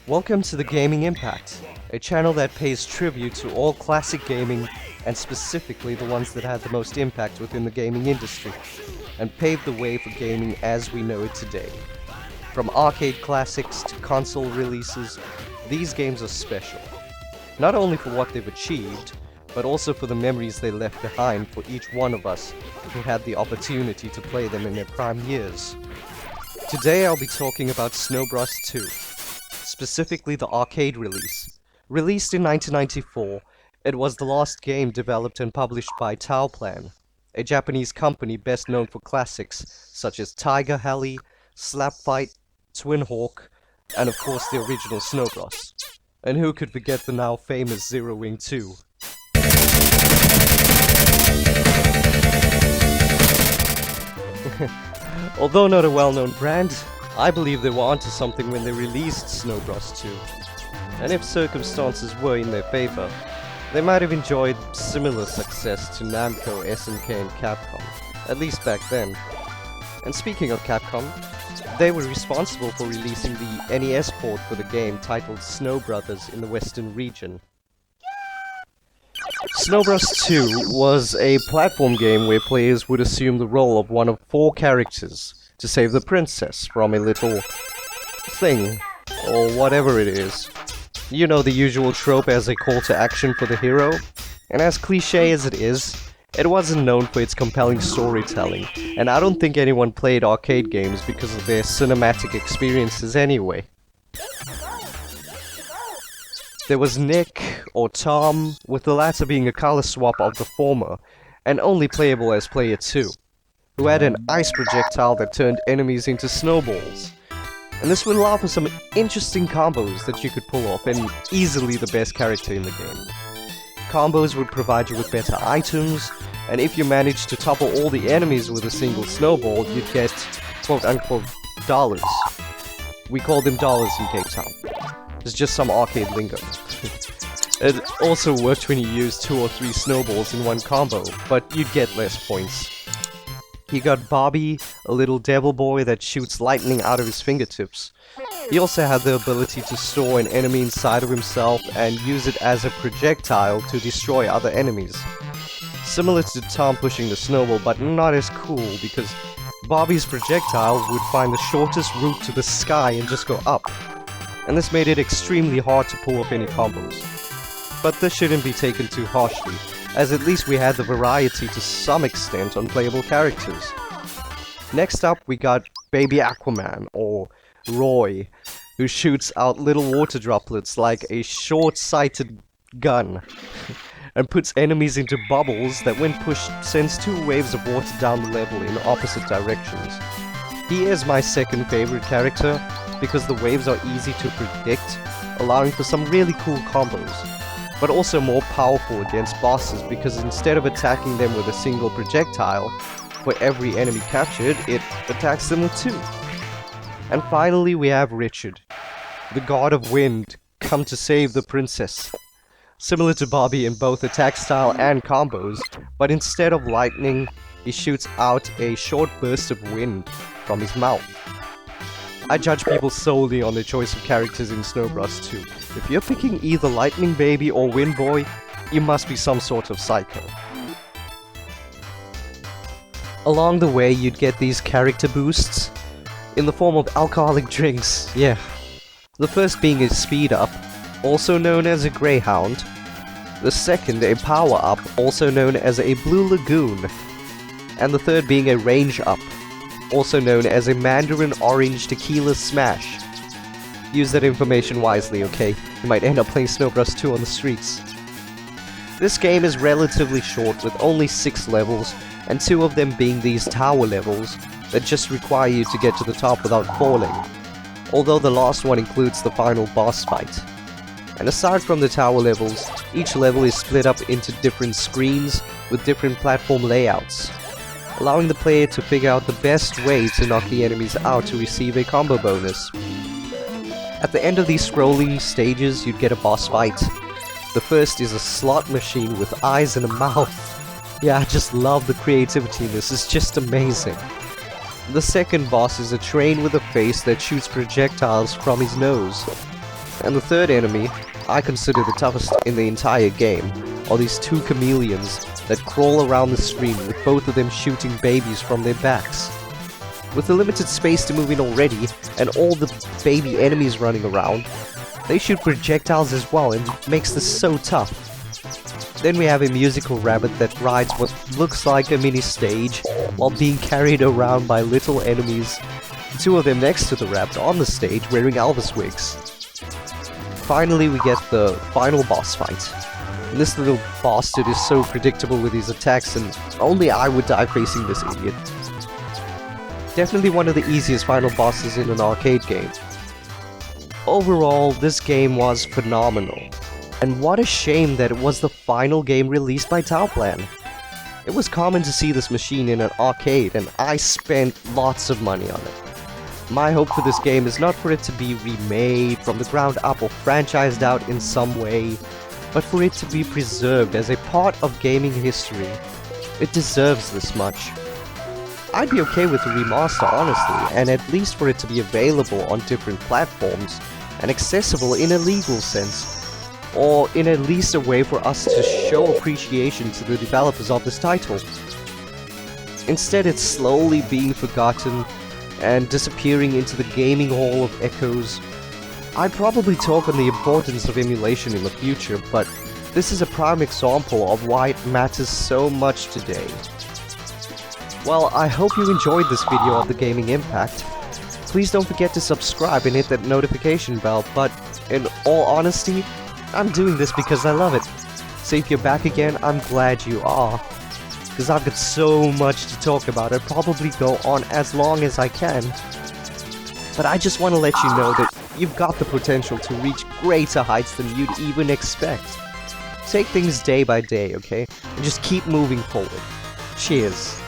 Welcome to the Gaming Impact, a channel that pays tribute to all classic gaming and specifically the ones that had the most impact within the gaming industry and paved the way for gaming as we know it today. From arcade classics to console releases, these games are special. Not only for what they've achieved, but also for the memories they left behind for each one of us who had the opportunity to play them in their prime years. Today I'll be talking about Snow Bros. 2. Specifically the arcade release. Released in 1994, it was the last game developed and published by Toaplan, a Japanese company best known for classics such as Tiger Heli, Slap Fight, Twin Hawk, and of course the original Snow Bros. And who could forget the now famous Zero Wing 2? Although not a well-known brand, I believe they were onto something when they released Snow Bros. 2. And if circumstances were in their favor, they might have enjoyed similar success to Namco, SNK, and Capcom, at least back then. And speaking of Capcom, they were responsible for releasing the NES port for the game titled Snow Brothers in the Western region. Snow Bros. 2 was a platform game where players would assume the role of one of 4 characters to save the princess from a little thing, or whatever it is. You know, the usual trope as a call to action for the hero, and as cliche as it is, it wasn't known for its compelling storytelling, and I don't think anyone played arcade games because of their cinematic experiences anyway. There was Nick, or Tom, with the latter being a color swap of the former, and only playable as player 2, who had an ice projectile that turned enemies into snowballs. And this would allow for some interesting combos that you could pull off, and easily the best character in the game. Combos would provide you with better items, and if you managed to topple all the enemies with a single snowball, you'd get quote-unquote dollars. We call them dollars in Cape Town. It's just some arcade lingo. It also worked when you used 2 or 3 snowballs in one combo, but you'd get less points. You got Bobby, a little devil boy that shoots lightning out of his fingertips. He also had the ability to store an enemy inside of himself and use it as a projectile to destroy other enemies. Similar to Tom pushing the snowball, but not as cool because Bobby's projectile would find the shortest route to the sky and just go up. And this made it extremely hard to pull off any combos. But this shouldn't be taken too harshly, as at least we had the variety to some extent on playable characters. Next up we got Baby Aquaman, or Roy, who shoots out little water droplets like a short-sighted gun, and puts enemies into bubbles that when pushed sends 2 waves of water down the level in opposite directions. He is my second favorite character, because the waves are easy to predict, allowing for some really cool combos, but also more powerful against bosses because instead of attacking them with a single projectile, for every enemy captured, it attacks them with 2. And finally we have Richard, the god of wind, come to save the princess. Similar to Bobby in both attack style and combos, but instead of lightning, he shoots out a short burst of wind from his mouth. I judge people solely on their choice of characters in Snow Bros. 2. If you're picking either Lightning Baby or Wind Boy, you must be some sort of psycho. Along the way, you'd get these character boosts in the form of alcoholic drinks, yeah. The first being a speed up, also known as a Greyhound. The second a power up, also known as a Blue Lagoon. And the third being a range up, also known as a Mandarin Orange Tequila Smash. Use that information wisely, okay? You might end up playing Snow Bros. 2 on the streets. This game is relatively short with only 6 levels, and 2 of them being these tower levels that just require you to get to the top without falling. Although the last one includes the final boss fight. And aside from the tower levels, each level is split up into different screens with different platform layouts, allowing the player to figure out the best way to knock the enemies out to receive a combo bonus. At the end of these scrolling stages, you'd get a boss fight. The first is a slot machine with eyes and a mouth. Yeah, I just love the creativity in this, it's just amazing. The second boss is a train with a face that shoots projectiles from his nose. And the third enemy, I consider the toughest in the entire game, are these two chameleons that crawl around the screen with both of them shooting babies from their backs. With the limited space to move in already, and all the baby enemies running around, they shoot projectiles as well, and it makes this so tough. Then we have a musical rabbit that rides what looks like a mini stage, while being carried around by little enemies, two of them next to the rabbit on the stage wearing Elvis wigs. Finally we get the final boss fight. And this little bastard is so predictable with his attacks, and only I would die facing this idiot. Definitely one of the easiest final bosses in an arcade game. Overall, this game was phenomenal. And what a shame that it was the final game released by Toaplan. It was common to see this machine in an arcade, and I spent lots of money on it. My hope for this game is not for it to be remade from the ground up or franchised out in some way, but for it to be preserved as a part of gaming history. It deserves this much. I'd be okay with a remaster, honestly, and at least for it to be available on different platforms and accessible in a legal sense, or in at least a way for us to show appreciation to the developers of this title. Instead, it's slowly being forgotten and disappearing into the gaming hall of echoes. I'd probably talk on the importance of emulation in the future, but this is a prime example of why it matters so much today. Well, I hope you enjoyed this video of the gaming impact. Please don't forget to subscribe and hit that notification bell, but in all honesty, I'm doing this because I love it. So if you're back again, I'm glad you are. Because I've got so much to talk about, I'll probably go on as long as I can. But I just want to let you know that you've got the potential to reach greater heights than you'd even expect. Take things day by day, okay? And just keep moving forward. Cheers.